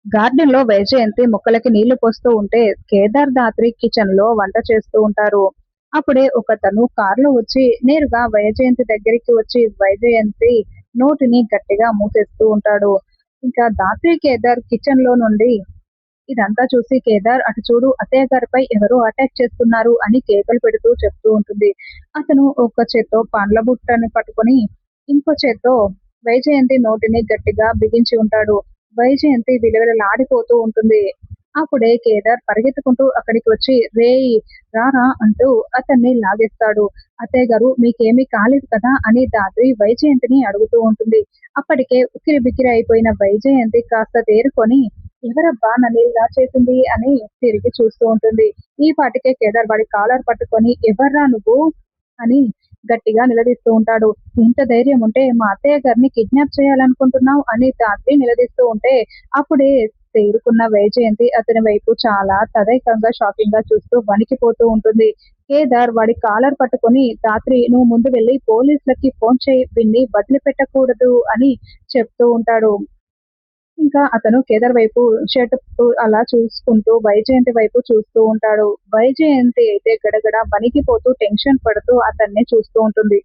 Garden లో వైజయంతి మొక్కలకి నీళ్లు పోస్తూ ఉంటే కేదార్ దాత్రి కిచెన్ లో వంట చేస్తూ ఉంటారు. అప్పుడే ఒకతను కారులో వచ్చి నేరుగా వైజయంతి దగ్గరికి వచ్చి వైజయంతి నోటిని గట్టిగా మూసేస్తూ ఉంటాడు. ఇంకా దాత్రి కేదార్ కిచెన్ లో నుండి ఇదంతా చూసి కేదార్ అటు చూడు అత్తయ్య గారిపై ఎవరో అటాక్ చేస్తున్నారు అని కేకలు పెడుతూ చెప్తూ ఉంటుంది. అతను ఒక చేత్తో పండ్ల బుట్టని పట్టుకొని ఇంకో చేత్తో వైజయంతి నోటిని గట్టిగా బిగించి ఉంటాడు. వైజయంతి విలవిలలాడిపోతూ ఉంటుంది. అప్పుడే కేదార్ పరిగెత్తుకుంటూ అక్కడికి వచ్చి రేయ్ రారా అంటూ అతన్ని లాగేస్తాడు. అత్తయ్య గారు మీకేమీ కాలేదు కదా అని దాత్రి వైజయంతిని అడుగుతూ ఉంటుంది. అప్పటికే ఉక్కిరి బిక్కిరి అయిపోయిన వైజయంతి కాస్త తేరుకొని ఎవరబ్బా నన్ను ఇలా చేసింది అని తిరిగి చూస్తూ ఉంటుంది. ఈ పాటికే కేదార్ వాడి కాలర్ పట్టుకొని ఎవర్రా నువ్వు అని గట్టిగా నిలదీస్తూ ఉంటాడు. ఎంత ధైర్యం ఉంటే మా అత్తయ్య గారిని కిడ్నాప్ చేయాలనుకుంటున్నావు అని తాత్రి నిలదీస్తూ ఉంటే అప్పుడే తేరుకున్న వైజయంతి అతని వైపు చాలా తదేకంగా షాకింగ్ గా చూస్తూ వణికిపోతూ ఉంటుంది. కేదార్ వాడి కాలర్ పట్టుకొని రాత్రి నువ్వు ముందు వెళ్ళి పోలీసులకి ఫోన్ చేయి వీన్ని వదిలిపెట్టకూడదు అని చెప్తూ ఉంటాడు. ఇంకా అతను కేదార్ వైపు షర్ట్ అలా చూసుకుంటూ వైజయంతి వైపు చూస్తూ ఉంటాడు. వైజయంతి అయితే గడగడ వణికిపోతూ టెన్షన్ పడుతూ అతన్ని చూస్తూ ఉంటుంది.